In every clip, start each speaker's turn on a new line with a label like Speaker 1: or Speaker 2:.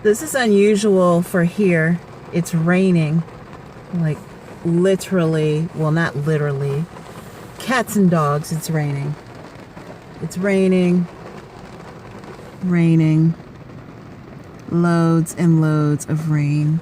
Speaker 1: This is unusual for here. It's raining, like literally, well, not literally, cats and dogs, it's raining. It's raining, raining, loads and loads of rain.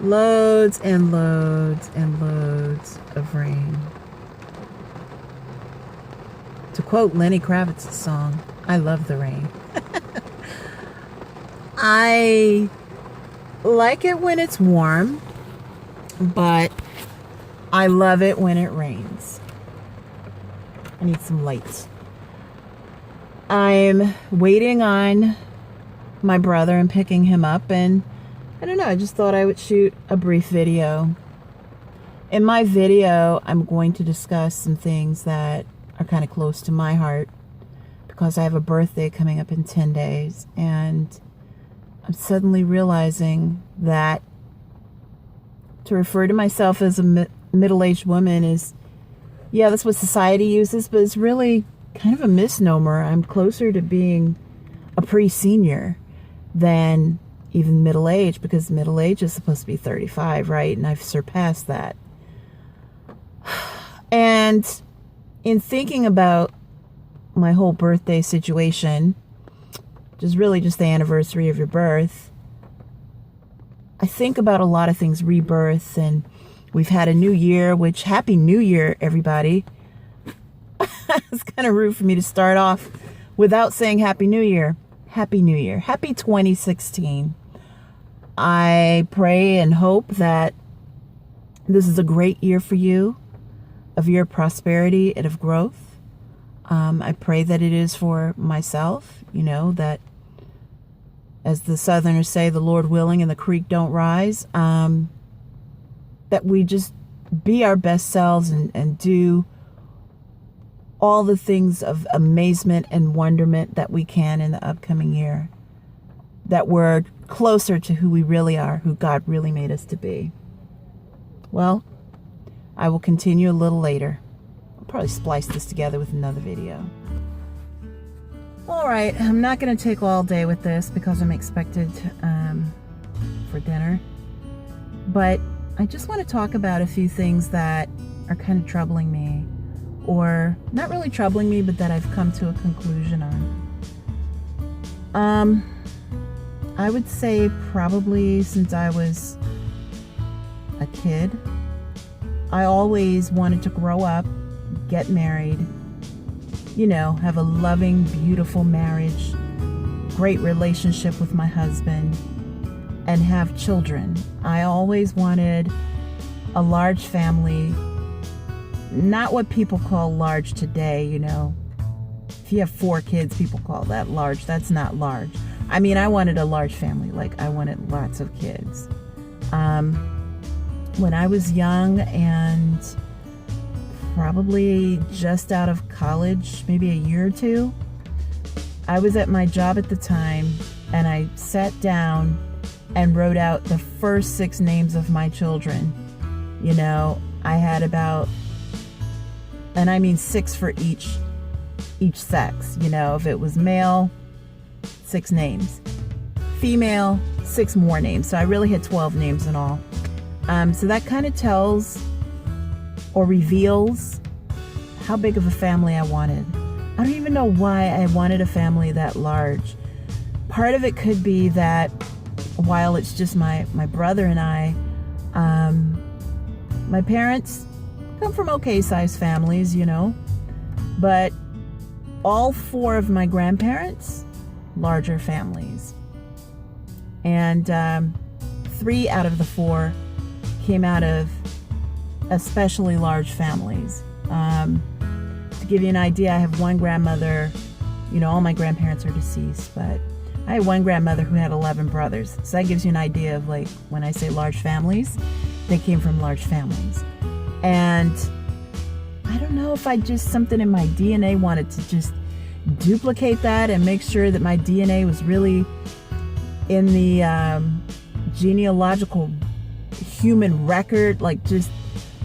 Speaker 1: Loads and loads and loads of rain. To quote Lenny Kravitz's song, I love the rain. I like it when it's warm, but I love it when it rains. I need some lights. I'm waiting on my brother and picking him up, and I don't know, I just thought I would shoot a brief video. In my video, I'm going to discuss some things that are kind of close to my heart because I have a birthday coming up in 10 days, and I'm suddenly realizing that to refer to myself as a middle-aged woman is, yeah, that's what society uses, but it's really kind of a misnomer. I'm closer to being a pre-senior than even middle-aged, because middle-age is supposed to be 35, right? And I've surpassed that. And in thinking about my whole birthday situation, which is really just the anniversary of your birth, I think about a lot of things, rebirth, and we've had a new year, which, Happy New Year, everybody. It's kind of rude for me to start off without saying Happy New Year. Happy New Year. Happy 2016. I pray and hope that this is a great year for you, of your prosperity and of growth. I pray that it is for myself, you know, that, as the Southerners say, the Lord willing and the creek don't rise, that we just be our best selves and do all the things of amazement and wonderment that we can in the upcoming year, that we're closer to who we really are, who God really made us to be. Well, I will continue a little later. I'll probably splice this together with another video. All right, I'm not going to take all day with this because I'm expected for dinner. But I just want to talk about a few things that are kind of troubling me. Or not really troubling me, but that I've come to a conclusion on. I would say probably since I was a kid, I always wanted to grow up, get married, you know, have a loving, beautiful marriage, great relationship with my husband, and have children. I always wanted a large family, not what people call large today, you know. If you have 4 kids, people call that large. That's not large. I mean, I wanted a large family, like I wanted lots of kids. When I was young and probably just out of college, maybe a year or two, I was at my job at the time, and I sat down and wrote out the first 6 names of my children. You know, I had about, and I mean 6 for each sex. You know, if it was male, 6 names. Female, 6 more names. So I really had 12 names in all. So that kind of tells or reveals how big of a family I wanted. I don't even know why I wanted a family that large. Part of it could be that while it's just my brother and I, my parents come from okay-sized families, you know, but all 4 of my grandparents, larger families. And 3 out of the 4 came out of especially large families. To give you an idea, I have one grandmother, you know, all my grandparents are deceased, but I had one grandmother who had 11 brothers. So that gives you an idea of, like, when I say large families, they came from large families. And I don't know if something in my DNA wanted to just duplicate that and make sure that my DNA was really in the genealogical human record, like just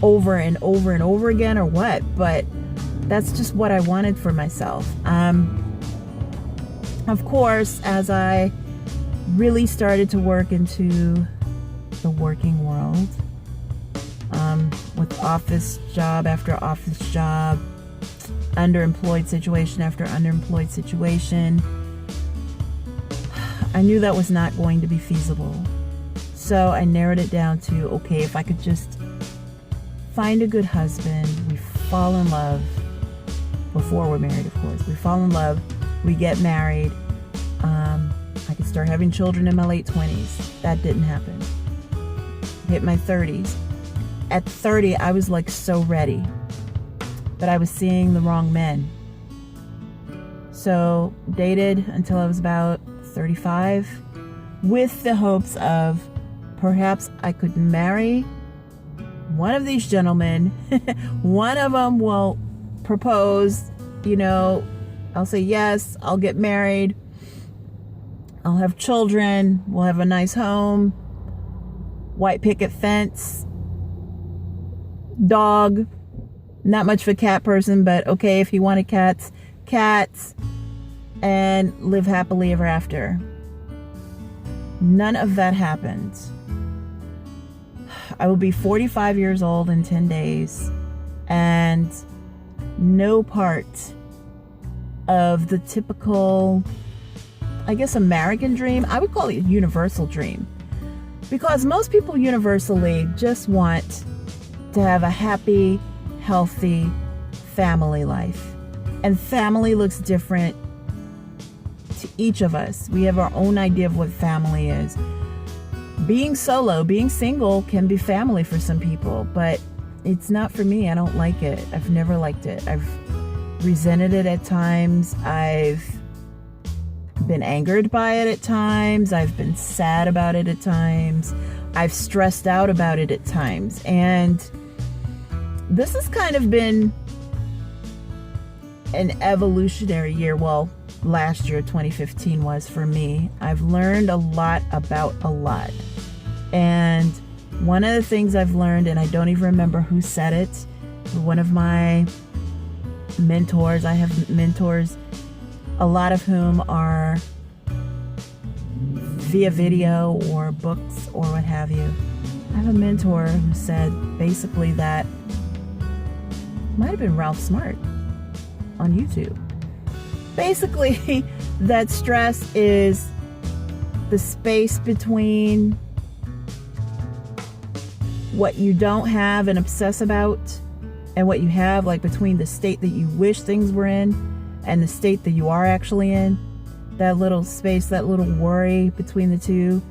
Speaker 1: over and over and over again, or what. But that's just what I wanted for myself. Of course, as I really started to work into the working world, with office job after office job, underemployed situation after underemployed situation. I knew that was not going to be feasible. So I narrowed it down to, okay, if I could just find a good husband, we fall in love, before we're married, of course. We fall in love, we get married. I could start having children in my late 20s. That didn't happen. Hit my 30s. At 30, I was like so ready, but I was seeing the wrong men. So dated until I was about 35 with the hopes of perhaps I could marry one of these gentlemen. One of them will propose, I'll say yes, I'll get married, I'll have children, we'll have a nice home, white picket fence, dog. Not much of a cat person, but okay, if he wanted cats, and live happily ever after. None of that happened. I will be 45 years old in 10 days, and no part of the typical, I guess, American dream, I would call it a universal dream, because most people universally just want to have a happy, healthy family life. And family looks different to each of us. We have our own idea of what family is. Being solo, being single can be family for some people, but it's not for me. I don't like it. I've never liked it. I've resented it at times. I've been angered by it at times. I've been sad about it at times. I've stressed out about it at times. And this has kind of been an evolutionary year. Well, last year, 2015, was for me. I've learned a lot about a lot. And one of the things I've learned, and I don't even remember who said it, one of my mentors, I have mentors, a lot of whom are via video or books or what have you. I have a mentor who said basically that, might have been Ralph Smart on YouTube. Basically, that stress is the space between what you don't have and obsess about and what you have, like between the state that you wish things were in and the state that you are actually in. That little space, that little worry between the two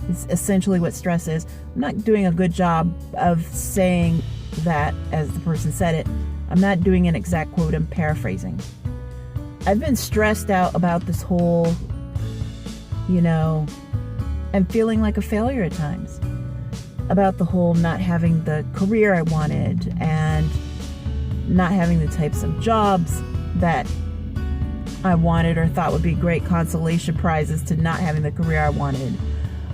Speaker 1: is essentially what stress is. I'm not doing a good job of saying that as the person said it. I'm not doing an exact quote, I'm paraphrasing. I've been stressed out about this whole, and feeling like a failure at times. About the whole not having the career I wanted and not having the types of jobs that I wanted or thought would be great consolation prizes to not having the career I wanted.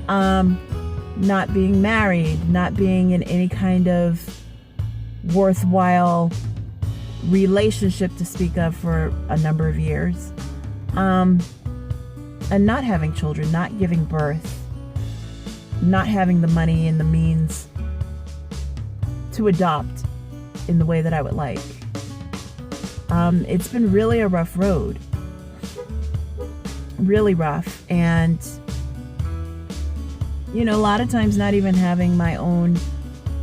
Speaker 1: Not being married, not being in any kind of worthwhile relationship to speak of for a number of years, and not having children, not giving birth, not having the money and the means to adopt in the way that I would like. It's been really a rough road, really rough, and a lot of times not even having my own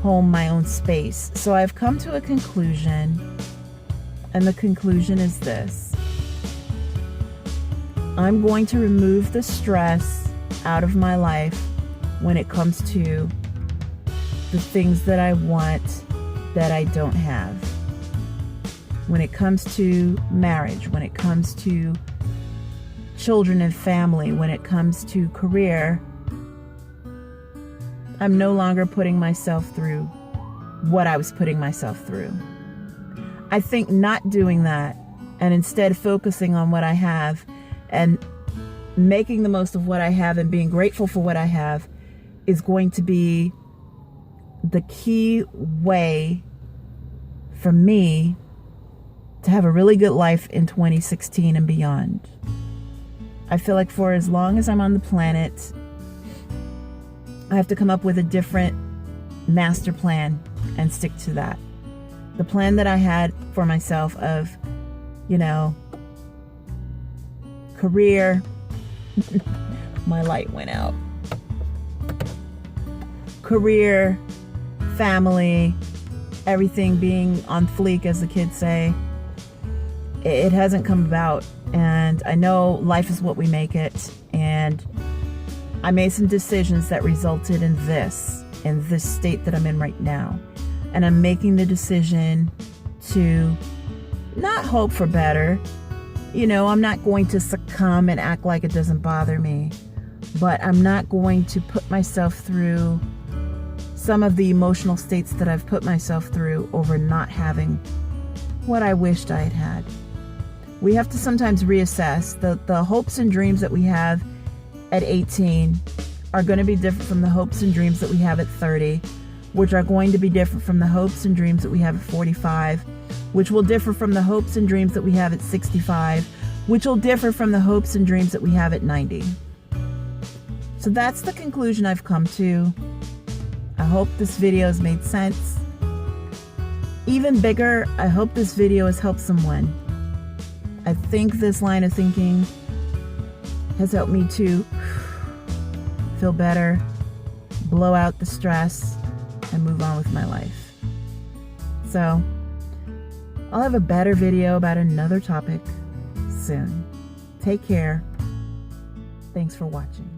Speaker 1: home, my own space. So I've come to a conclusion. And the conclusion is this: I'm going to remove the stress out of my life when it comes to the things that I want that I don't have. When it comes to marriage, when it comes to children and family, when it comes to career, I'm no longer putting myself through what I was putting myself through. I think not doing that and instead focusing on what I have and making the most of what I have and being grateful for what I have is going to be the key way for me to have a really good life in 2016 and beyond. I feel like for as long as I'm on the planet, I have to come up with a different master plan and stick to that. The plan that I had for myself of, career, my light went out. Career, family, everything being on fleek, as the kids say, it hasn't come about. And I know life is what we make it. And I made some decisions that resulted in this state that I'm in right now. And I'm making the decision to not hope for better. I'm not going to succumb and act like it doesn't bother me. But I'm not going to put myself through some of the emotional states that I've put myself through over not having what I wished I had had. We have to sometimes reassess. The hopes and dreams that we have at 18 are going to be different from the hopes and dreams that we have at 30, which are going to be different from the hopes and dreams that we have at 45, which will differ from the hopes and dreams that we have at 65, which will differ from the hopes and dreams that we have at 90. So that's the conclusion I've come to. I hope this video has made sense. Even bigger, I hope this video has helped someone. I think this line of thinking has helped me to feel better, blow out the stress, and move on with my life. So, I'll have a better video about another topic soon. Take care. Thanks for watching.